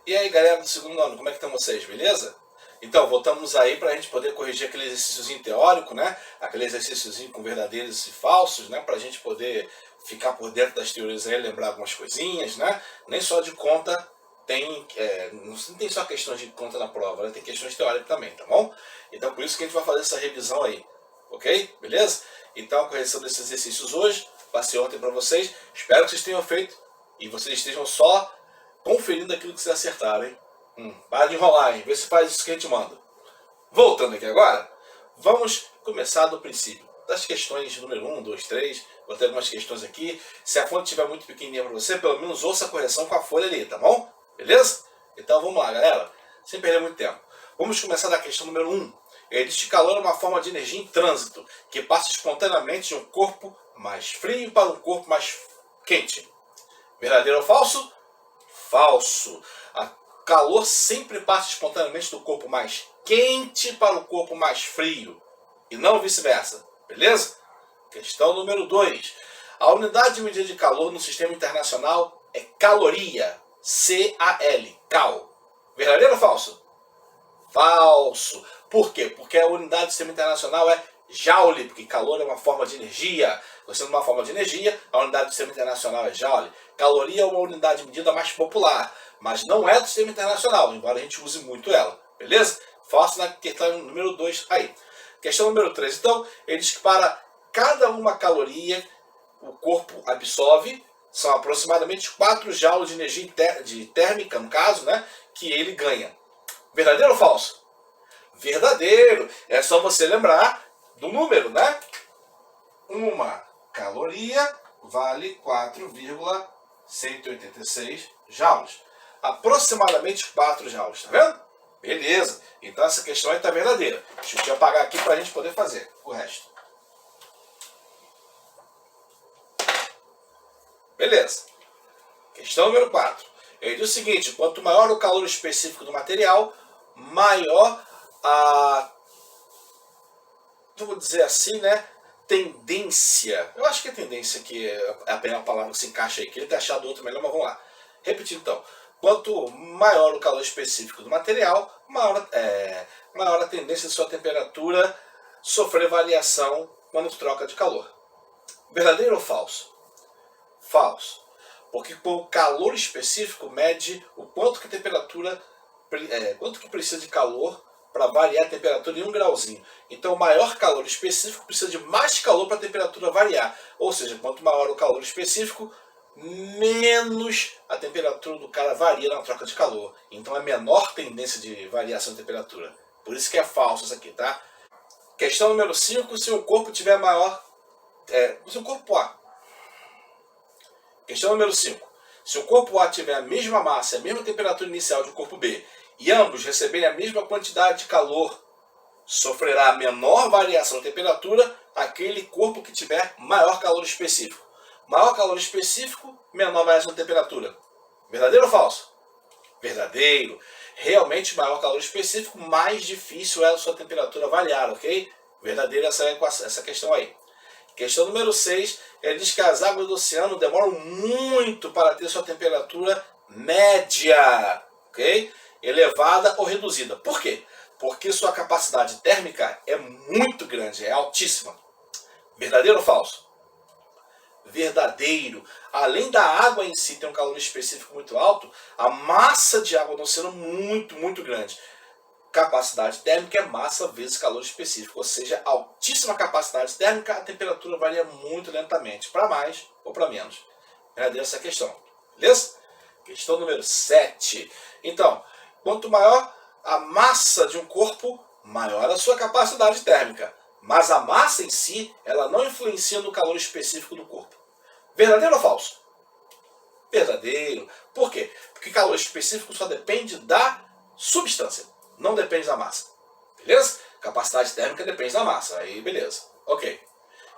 E aí, galera do segundo ano, como é que estão vocês, beleza? Então, voltamos aí para a gente poder corrigir aquele exercíciozinho teórico, né? Aquele exercíciozinho com verdadeiros e falsos, né? Para a gente poder ficar por dentro das teorias aí, lembrar algumas coisinhas, né? Nem só de conta tem, não tem só questões de conta na prova, né? Tem questões teóricas também, tá bom? Então, por isso que a gente vai fazer essa revisão aí, ok? Beleza? Então, a correção desses exercícios hoje, passei ontem para vocês, espero que vocês tenham feito e vocês estejam só conferindo aquilo que vocês acertaram, hein? Para de enrolar, hein? Vê se faz isso que a gente manda. Voltando aqui agora, vamos começar do princípio. Das questões número 1, 2, 3, vou ter algumas questões aqui. Se a fonte estiver muito pequenininha para você, pelo menos ouça a correção com a folha ali, tá bom? Beleza? Então vamos lá, galera. Sem perder muito tempo. Vamos começar da questão número 1. Ele diz que calor é uma forma de energia em trânsito, que passa espontaneamente de um corpo mais frio para um corpo mais quente. Verdadeiro ou falso? Falso. O calor sempre passa espontaneamente do corpo mais quente para o corpo mais frio. E não vice-versa. Beleza? Questão número 2. A unidade de medida de calor no sistema internacional é caloria. C-A-L. Cal. Verdadeiro ou falso? Falso. Por quê? Porque a unidade do sistema internacional é joule, porque calor é uma forma de energia. Sendo uma forma de energia, a unidade do sistema internacional é joule. Caloria é uma unidade de medida mais popular, mas não é do sistema internacional, embora a gente use muito ela. Beleza? Falso na questão número 2 aí. Questão número 3. Então, ele diz que para cada uma caloria, o corpo absorve, são aproximadamente 4 joules de energia térmica, no caso, né, que ele ganha. Verdadeiro ou falso? Verdadeiro. É só você lembrar do número, né? Uma caloria vale 4,186 joules. Aproximadamente 4 joules, tá vendo? Beleza. Então essa questão aí tá verdadeira. Deixa eu apagar aqui para a gente poder fazer o resto. Beleza. Questão número 4. Ele diz o seguinte: quanto maior o calor específico do material, maior a, vou dizer assim, né, tendência. Eu acho que é tendência que é a primeira palavra que se encaixa aí. Queria ter achado outro melhor, mas vamos lá. Repetindo então. Quanto maior o calor específico do material, maior a tendência de sua temperatura sofrer variação quando troca de calor. Verdadeiro ou falso? Falso. Porque o calor específico mede o quanto que a temperatura, quanto que precisa de calor para variar a temperatura em 1 grauzinho. Então, o maior calor específico precisa de mais calor para a temperatura variar. Ou seja, quanto maior o calor específico, menos a temperatura do cara varia na troca de calor. Então, é menor tendência de variação de temperatura. Por isso que é falso isso aqui, tá? Questão número 5. Se o corpo tiver maior... se o corpo A... Questão número 5. Se o corpo A tiver a mesma massa e a mesma temperatura inicial de um corpo B, e ambos receberem a mesma quantidade de calor, sofrerá menor variação de temperatura aquele corpo que tiver maior calor específico. Maior calor específico, menor variação de temperatura. Verdadeiro ou falso? Verdadeiro. Realmente, maior calor específico, mais difícil é a sua temperatura variar, ok? Verdadeiro essa questão aí. Questão número 6, ele diz que as águas do oceano demoram muito para ter sua temperatura média, ok? Elevada ou reduzida. Por quê? Porque sua capacidade térmica é muito grande, é altíssima. Verdadeiro ou falso? Verdadeiro. Além da água em si ter um calor específico muito alto, a massa de água no oceano é muito grande. Capacidade térmica é massa vezes calor específico, ou seja, altíssima capacidade térmica, a temperatura varia muito lentamente, para mais ou para menos. Verdadeira essa questão, beleza? Questão número 7. Então, quanto maior a massa de um corpo, maior a sua capacidade térmica. Mas a massa em si, ela não influencia no calor específico do corpo. Verdadeiro ou falso? Verdadeiro. Por quê? Porque calor específico só depende da substância. Não depende da massa. Beleza? Capacidade térmica depende da massa. Aí, beleza. Ok.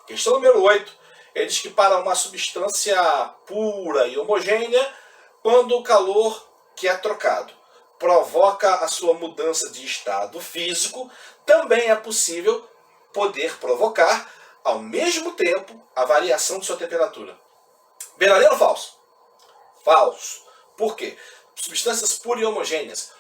Questão número 8. Ele diz que para uma substância pura e homogênea, quando o calor que é trocado provoca a sua mudança de estado físico, também é possível poder provocar, ao mesmo tempo, a variação de sua temperatura. Verdadeiro ou falso? Falso. Por quê? substâncias puras e homogêneas,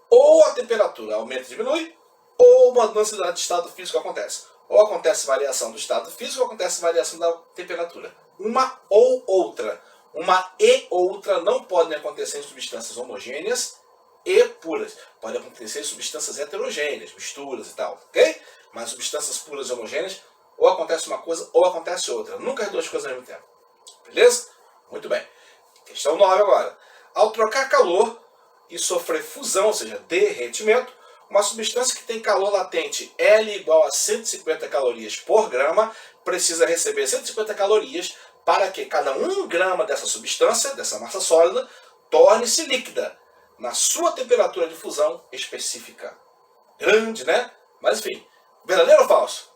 ou a temperatura aumenta e diminui, ou uma mudança de estado físico acontece. Ou acontece variação do estado físico, ou acontece variação da temperatura. Uma ou outra. Uma e outra não podem acontecer em substâncias homogêneas e puras. Pode acontecer em substâncias heterogêneas, misturas e tal, ok? Mas substâncias puras e homogêneas, ou acontece uma coisa ou acontece outra. Nunca as duas coisas ao mesmo tempo. Beleza? Muito bem. Questão 9 agora. Ao trocar calor e sofrer fusão, ou seja, derretimento, uma substância que tem calor latente L igual a 150 calorias por grama precisa receber 150 calorias para que cada 1 grama dessa substância, dessa massa sólida, torne-se líquida na sua temperatura de fusão específica. Grande, né? Mas enfim, verdadeiro ou falso?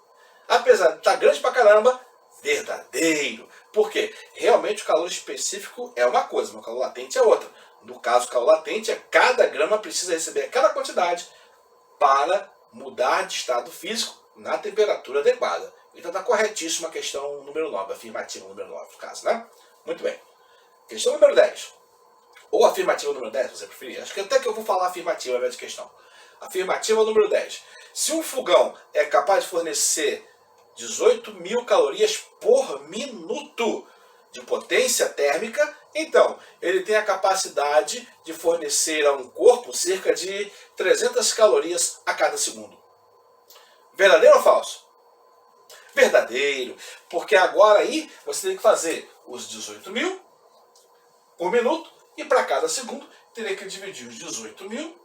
Apesar de estar grande pra caramba, verdadeiro. Por quê? Realmente o calor específico é uma coisa, mas o calor latente é outra. No caso, o calor latente é cada grama precisa receber aquela quantidade para mudar de estado físico na temperatura adequada. Então está corretíssima a questão número 9, afirmativa número 9, no caso, né? Muito bem. Questão número 10. Ou afirmativa número 10, se você preferir. Acho que até que eu vou falar afirmativa ao invés de questão. Afirmativa número 10. Se um fogão é capaz de fornecer 18.000 calorias por minuto de potência térmica, então ele tem a capacidade de fornecer a um corpo cerca de 300 calorias a cada segundo. Verdadeiro ou falso? Verdadeiro, porque agora aí você tem que fazer os 18.000 por minuto e para cada segundo teria que dividir os 18.000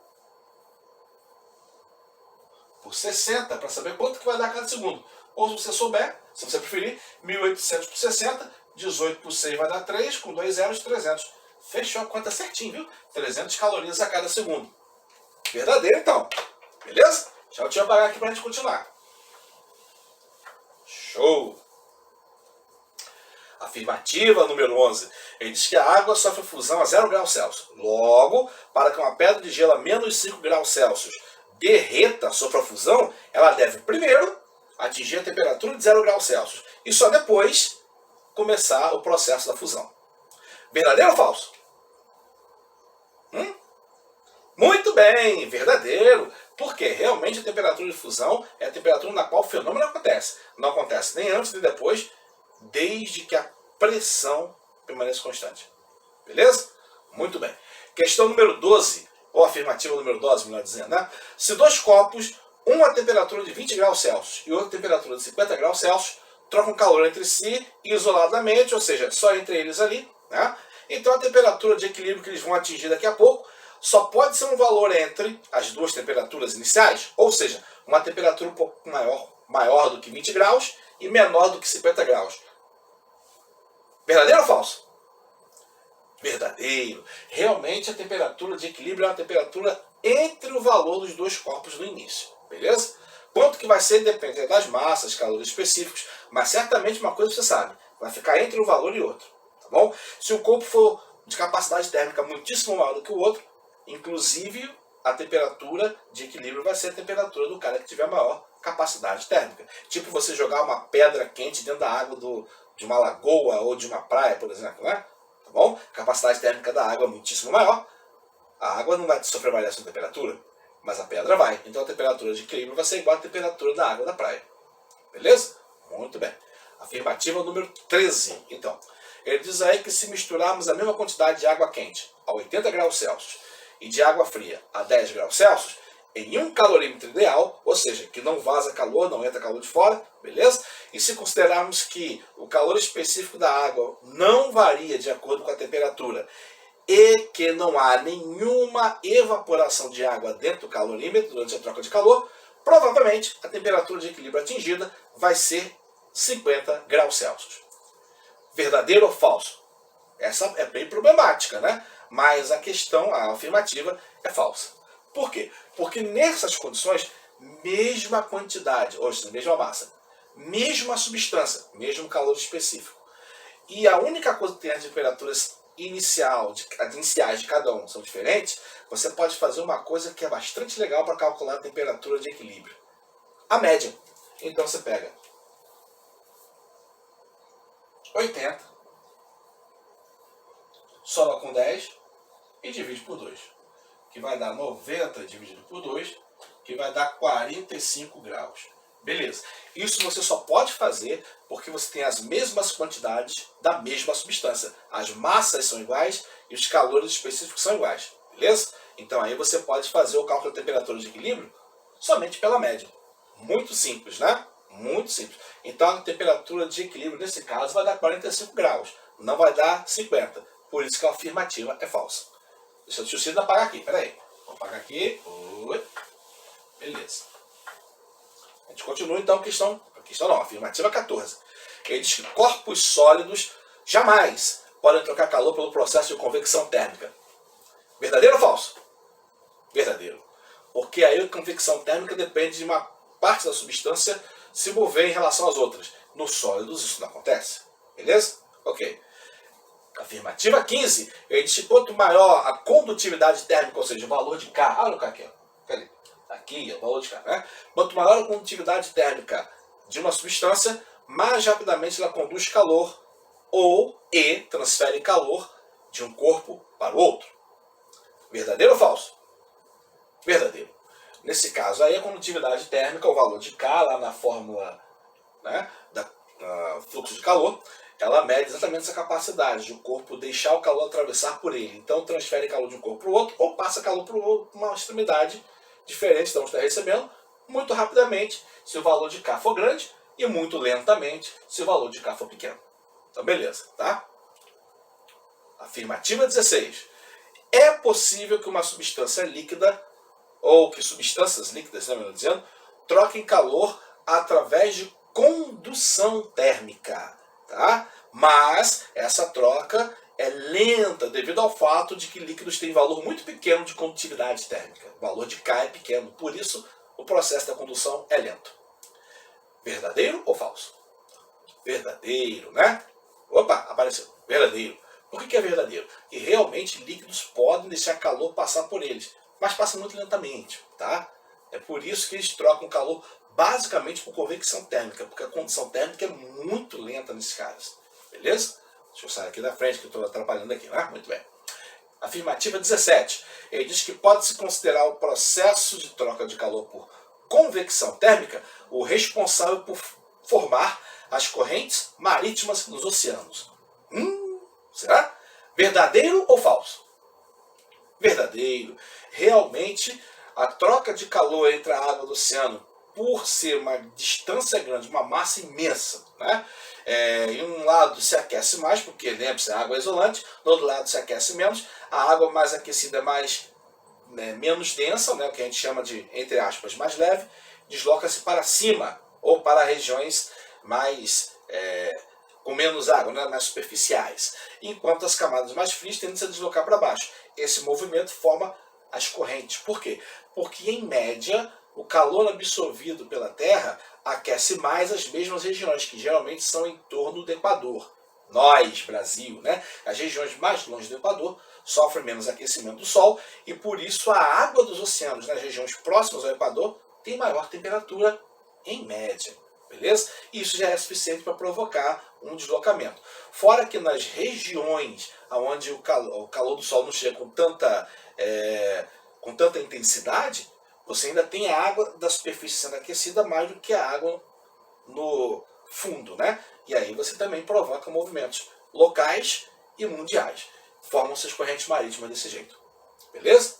por 60 para saber quanto que vai dar cada segundo. Ou se você souber, se você preferir, 1.800 por 60, 18 por 6 vai dar 3, com 2 zeros, 300. Fechou a conta certinho, viu? 300 calorias a cada segundo. Verdadeiro então. Beleza? Já eu tinha apagar aqui para a gente continuar. Show! Afirmativa número 11. Ele diz que a água sofre fusão a 0 graus Celsius. Logo, para que uma pedra de gelo a menos 5 graus Celsius derreta, sofra fusão, ela deve primeiro atingir a temperatura de 0 graus Celsius e só depois começar o processo da fusão. Verdadeiro ou falso? Muito bem, verdadeiro. Porque realmente a temperatura de fusão é a temperatura na qual o fenômeno acontece. Não acontece nem antes nem depois, desde que a pressão permaneça constante. Beleza? Muito bem. Questão número 12, ou afirmativa número 12, melhor dizendo, né? Se dois copos, um a temperatura de 20 graus Celsius e outro a temperatura de 50 graus Celsius, trocam calor entre si isoladamente, ou seja, só entre eles ali, né? Então a temperatura de equilíbrio que eles vão atingir daqui a pouco só pode ser um valor entre as duas temperaturas iniciais, ou seja, uma temperatura um pouco maior do que 20 graus e menor do que 50 graus. Verdadeiro ou falso? Verdadeiro. Realmente a temperatura de equilíbrio é uma temperatura entre o valor dos dois corpos no início. Beleza? Quanto que vai ser depende das massas, calores específicos, mas certamente uma coisa você sabe, vai ficar entre um valor e outro. Tá bom? Se o corpo for de capacidade térmica muitíssimo maior do que o outro, inclusive a temperatura de equilíbrio vai ser a temperatura do cara que tiver maior capacidade térmica. Tipo você jogar uma pedra quente dentro da água de uma lagoa ou de uma praia, por exemplo, né? Tá bom? Capacidade térmica da água é muitíssimo maior. A água não vai sofrer variação de temperatura, mas a pedra vai. Então a temperatura de equilíbrio vai ser igual à temperatura da água da praia. Beleza? Muito bem. Afirmativa número 13. Então, ele diz aí que se misturarmos a mesma quantidade de água quente a 80 graus Celsius e de água fria a 10 graus Celsius, em um calorímetro ideal, ou seja, que não vaza calor, não entra calor de fora, beleza? E se considerarmos que o calor específico da água não varia de acordo com a temperatura e que não há nenhuma evaporação de água dentro do calorímetro durante a troca de calor, provavelmente a temperatura de equilíbrio atingida vai ser 50 graus Celsius. Verdadeiro ou falso? Essa é bem problemática, né? Mas a questão, a afirmativa, é falsa. Por quê? Porque nessas condições, mesma quantidade, ou seja, mesma massa, mesma substância, mesmo calor específico. E a única coisa que tem as temperaturas iniciais de cada um são diferentes, você pode fazer uma coisa que é bastante legal para calcular a temperatura de equilíbrio. A média. Então você pega 80, soma com 10 e divide por 2. Que vai dar 90 dividido por 2, que vai dar 45 graus. Beleza. Isso você só pode fazer porque você tem as mesmas quantidades da mesma substância. As massas são iguais e os calores específicos são iguais. Beleza? Então aí você pode fazer o cálculo da temperatura de equilíbrio somente pela média. Muito simples, né? Muito simples. Então a temperatura de equilíbrio nesse caso vai dar 45 graus. Não vai dar 50. Por isso que a afirmativa é falsa. Deixa o tio Cid apagar aqui. Pera aí. Vou apagar aqui. Oi. Beleza. A gente continua então a afirmativa 14. Ele diz que corpos sólidos jamais podem trocar calor pelo processo de convecção térmica. Verdadeiro ou falso? Verdadeiro. Porque aí a convecção térmica depende de uma parte da substância se mover em relação às outras. Nos sólidos isso não acontece. Beleza? Ok. Afirmativa 15. Ele diz que quanto maior a condutividade térmica, ou seja, o valor de K. Olha o K aqui. Peraí. Aqui é o valor de K, né? Quanto maior a condutividade térmica de uma substância, mais rapidamente ela conduz calor e transfere calor de um corpo para o outro. Verdadeiro ou falso? Verdadeiro. Nesse caso aí a condutividade térmica, o valor de K lá na fórmula, né, da fluxo de calor, ela mede exatamente essa capacidade de o corpo deixar o calor atravessar por ele. Então transfere calor de um corpo para o outro ou passa calor para uma extremidade diferente de onde está recebendo, muito rapidamente se o valor de K for grande e muito lentamente se o valor de K for pequeno. Então beleza, tá? Afirmativa 16. É possível que uma substância líquida, ou que substâncias líquidas, melhor dizendo, troquem calor através de condução térmica, tá? Mas essa troca é lenta devido ao fato de que líquidos têm valor muito pequeno de condutividade térmica. O valor de K é pequeno, por isso o processo da condução é lento. Verdadeiro ou falso? Verdadeiro, né? Opa, apareceu. Verdadeiro. Por que é verdadeiro? Que realmente líquidos podem deixar calor passar por eles, mas passa muito lentamente, tá? É por isso que eles trocam calor basicamente por convecção térmica, porque a condução térmica é muito lenta nesses casos. Beleza? Deixa eu sair aqui da frente que eu estou atrapalhando aqui, né? Muito bem. Afirmativa 17. Ele diz que pode-se considerar o processo de troca de calor por convecção térmica o responsável por formar as correntes marítimas nos oceanos. Será? Verdadeiro ou falso? Verdadeiro. Realmente, a troca de calor entre a água do oceano, por ser uma distância grande, uma massa imensa, né? Em um lado se aquece mais, porque lembre-se, a água é isolante, do outro lado se aquece menos, a água mais aquecida é mais, menos densa, né? O que a gente chama de, entre aspas, mais leve, desloca-se para cima, ou para regiões mais com menos água, né, mais superficiais, enquanto as camadas mais frias tendem a se deslocar para baixo. Esse movimento forma as correntes. Por quê? Porque, em média, o calor absorvido pela Terra aquece mais as mesmas regiões, que geralmente são em torno do Equador. Nós, Brasil, né? As regiões mais longe do Equador sofrem menos aquecimento do Sol e, por isso, a água dos oceanos nas regiões próximas ao Equador tem maior temperatura em média. Beleza? Isso já é suficiente para provocar um deslocamento. Fora que nas regiões onde o calor do Sol não chega com tanta intensidade, você ainda tem a água da superfície sendo aquecida mais do que a água no fundo, né? E aí você também provoca movimentos locais e mundiais. Formam-se as correntes marítimas desse jeito. Beleza?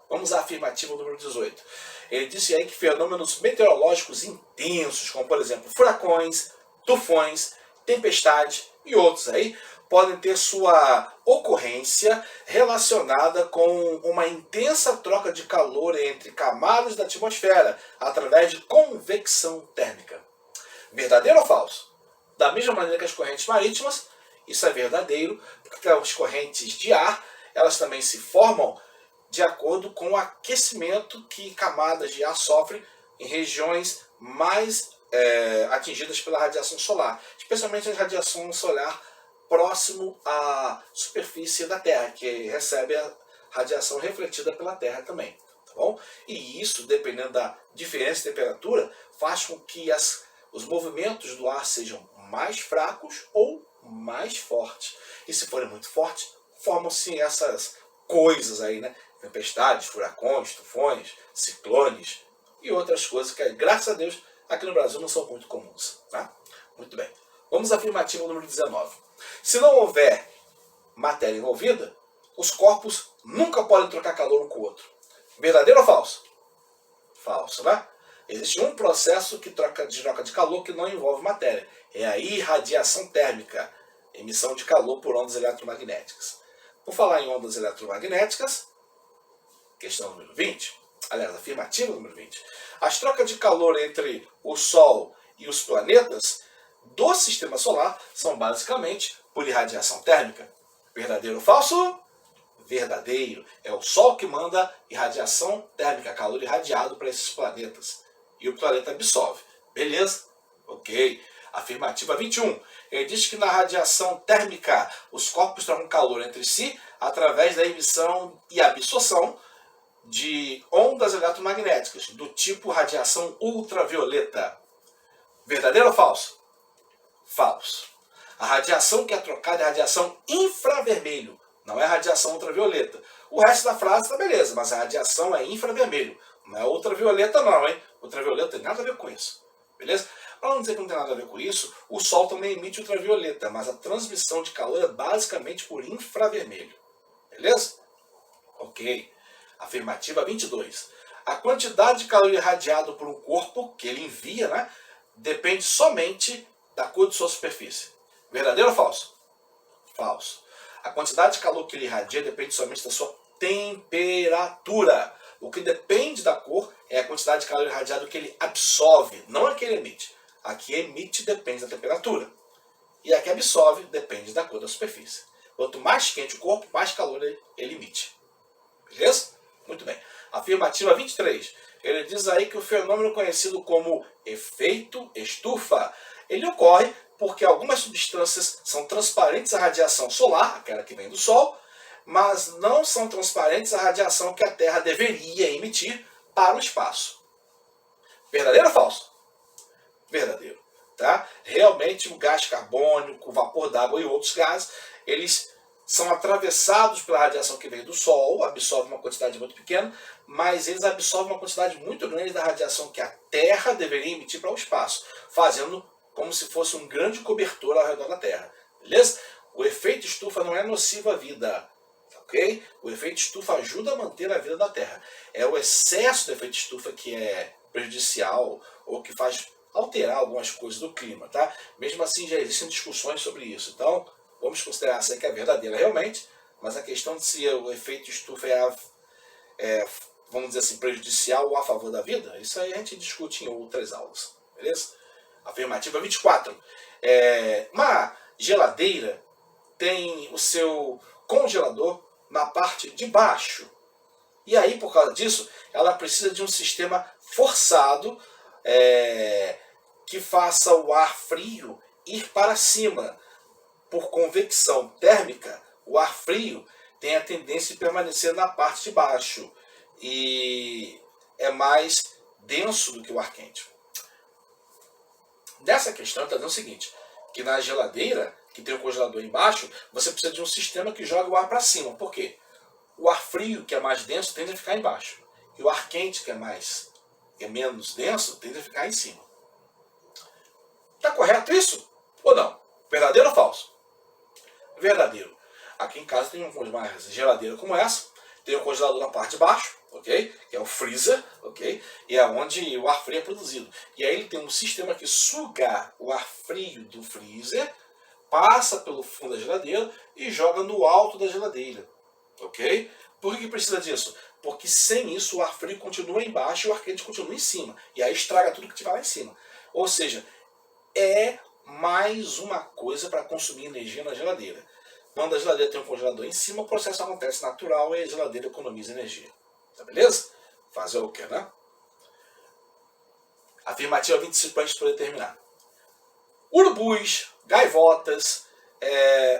Vamos à afirmativa número 18. Ele disse aí que fenômenos meteorológicos intensos, como por exemplo furacões, tufões, tempestades e outros aí, podem ter sua ocorrência relacionada com uma intensa troca de calor entre camadas da atmosfera através de convecção térmica. Verdadeiro ou falso? Da mesma maneira que as correntes marítimas, isso é verdadeiro, porque as correntes de ar, elas também se formam de acordo com o aquecimento que camadas de ar sofrem em regiões mais atingidas pela radiação solar, especialmente a radiação solar próximo à superfície da Terra, que recebe a radiação refletida pela Terra também. Tá bom? E isso, dependendo da diferença de temperatura, faz com que os movimentos do ar sejam mais fracos ou mais fortes. E se forem muito fortes, formam-se essas coisas aí, né? Tempestades, furacões, tufões, ciclones e outras coisas que, graças a Deus, aqui no Brasil não são muito comuns. Tá? Muito bem. Vamos à afirmativa número 19. Se não houver matéria envolvida, os corpos nunca podem trocar calor um com o outro. Verdadeiro ou falso? Falso, né? Existe um processo que troca de calor que não envolve matéria. É a irradiação térmica, emissão de calor por ondas eletromagnéticas. Por falar em ondas eletromagnéticas, questão número 20, aliás, afirmativa número 20. As trocas de calor entre o Sol e os planetas do Sistema Solar são basicamente por irradiação térmica. Verdadeiro ou falso? Verdadeiro. É o Sol que manda irradiação térmica, calor irradiado para esses planetas. E o planeta absorve. Beleza? Ok. Afirmativa 21. Ele diz que na radiação térmica os corpos trocam calor entre si através da emissão e absorção de ondas eletromagnéticas do tipo radiação ultravioleta. Verdadeiro ou falso? Falso. A radiação que é trocada é a radiação infravermelho, não é radiação ultravioleta. O resto da frase tá beleza, mas a radiação é infravermelho, não é ultravioleta não, hein? Ultravioleta tem nada a ver com isso, beleza? Para não dizer que não tem nada a ver com isso, o Sol também emite ultravioleta, mas a transmissão de calor é basicamente por infravermelho, beleza? Ok. Afirmativa 22. A quantidade de calor irradiado por um corpo que ele envia, né, depende somente da cor de sua superfície. Verdadeiro ou falso? Falso. A quantidade de calor que ele irradia depende somente da sua temperatura. O que depende da cor é a quantidade de calor irradiado que ele absorve, não a que ele emite. A que emite depende da temperatura. E a que absorve depende da cor da superfície. Quanto mais quente o corpo, mais calor ele emite. Beleza? Muito bem. Afirmativa 23. Ele diz aí que o fenômeno conhecido como efeito estufa, ele ocorre porque algumas substâncias são transparentes à radiação solar, aquela que vem do Sol, mas não são transparentes à radiação que a Terra deveria emitir para o espaço. Verdadeiro ou falso? Verdadeiro. Tá? Realmente o gás carbônico, o vapor d'água e outros gases, eles são atravessados pela radiação que vem do Sol, absorvem uma quantidade muito pequena, mas eles absorvem uma quantidade muito grande da radiação que a Terra deveria emitir para o espaço, fazendo como se fosse um grande cobertor ao redor da Terra. Beleza? O efeito estufa não é nocivo à vida. Ok? O efeito estufa ajuda a manter a vida da Terra. É o excesso do efeito estufa que é prejudicial ou que faz alterar algumas coisas do clima. Tá? Mesmo assim, já existem discussões sobre isso. Então, vamos considerar essa que é verdadeira realmente, mas a questão de se o efeito estufa vamos dizer assim, prejudicial ou a favor da vida, isso aí a gente discute em outras aulas. Beleza? Afirmativa 24. Uma geladeira tem o seu congelador na parte de baixo. E aí, por causa disso, ela precisa de um sistema forçado que faça o ar frio ir para cima. Por convecção térmica, o ar frio tem a tendência de permanecer na parte de baixo e é mais denso do que o ar quente. Nessa questão está dizendo o seguinte, que na geladeira, que tem o congelador embaixo, você precisa de um sistema que joga o ar para cima. Por quê? O ar frio, que é mais denso, tende a ficar embaixo. E o ar quente, que é menos denso, tende a ficar em cima. Está correto isso? Ou não? Verdadeiro ou falso? Verdadeiro. Aqui em casa tem uma geladeira como essa, tem um congelador na parte de baixo, ok? Que é o freezer, ok? E é onde o ar frio é produzido. E aí ele tem um sistema que suga o ar frio do freezer, passa pelo fundo da geladeira e joga no alto da geladeira, ok? Por que precisa disso? Porque sem isso o ar frio continua embaixo e o ar quente continua em cima. E aí estraga tudo que tiver lá em cima. Ou seja, é mais uma coisa para consumir energia na geladeira. Quando a geladeira tem um congelador em cima, o processo acontece natural e a geladeira economiza energia. Tá beleza? Fazer o quê, né? Afirmativa 25 para a gente poder terminar. Urubus, gaivotas,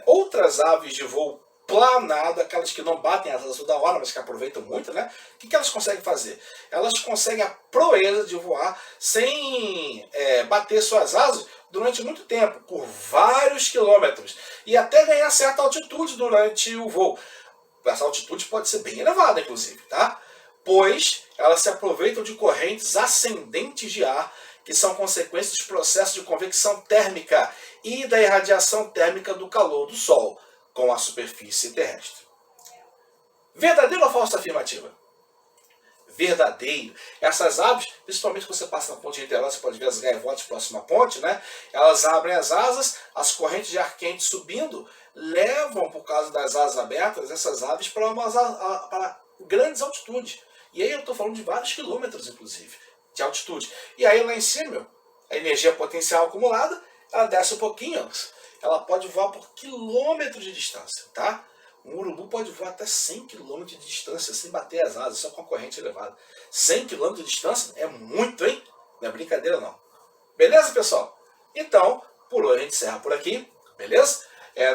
outras aves de voo planado, aquelas que não batem as asas toda hora, mas que aproveitam muito, né? O que elas conseguem fazer? Elas conseguem a proeza de voar sem bater suas asas durante muito tempo, por vários quilômetros, e até ganhar certa altitude durante o voo. essa altitude pode ser bem elevada, inclusive, tá? Pois elas se aproveitam de correntes ascendentes de ar, que são consequências dos processos de convecção térmica e da irradiação térmica do calor do Sol com a superfície terrestre. Verdadeiro ou falsa afirmativa? Verdadeiro. Essas aves, principalmente quando você passa na ponte de Niterói, você pode ver as gaivotas próximas à ponte, né? Elas abrem as asas, as correntes de ar quente subindo, levam, por causa das asas abertas, essas aves para grandes altitudes. E aí eu estou falando de vários quilômetros, inclusive, de altitude. E aí lá em cima, a energia potencial acumulada, ela desce um pouquinho, ela pode voar por quilômetros de distância, tá? Um urubu pode voar até 100 km de distância sem bater as asas, só com a corrente elevada. 100 km de distância é muito, hein? Não é brincadeira, não. Beleza, pessoal? Então, por hoje a gente encerra por aqui, beleza?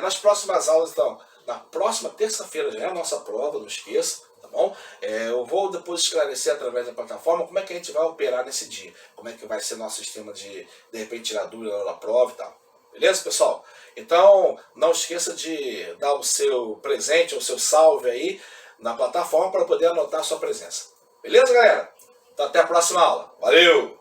Nas próximas aulas, então, na próxima terça-feira já é a nossa prova, não esqueça, tá bom? Eu vou depois esclarecer através da plataforma como é que a gente vai operar nesse dia, como é que vai ser nosso sistema de repente, tirar dúvida na prova e tal. Beleza, pessoal? Então, não esqueça de dar o seu presente, o seu salve aí na plataforma para poder anotar a sua presença. Beleza, galera? Então, até a próxima aula. Valeu!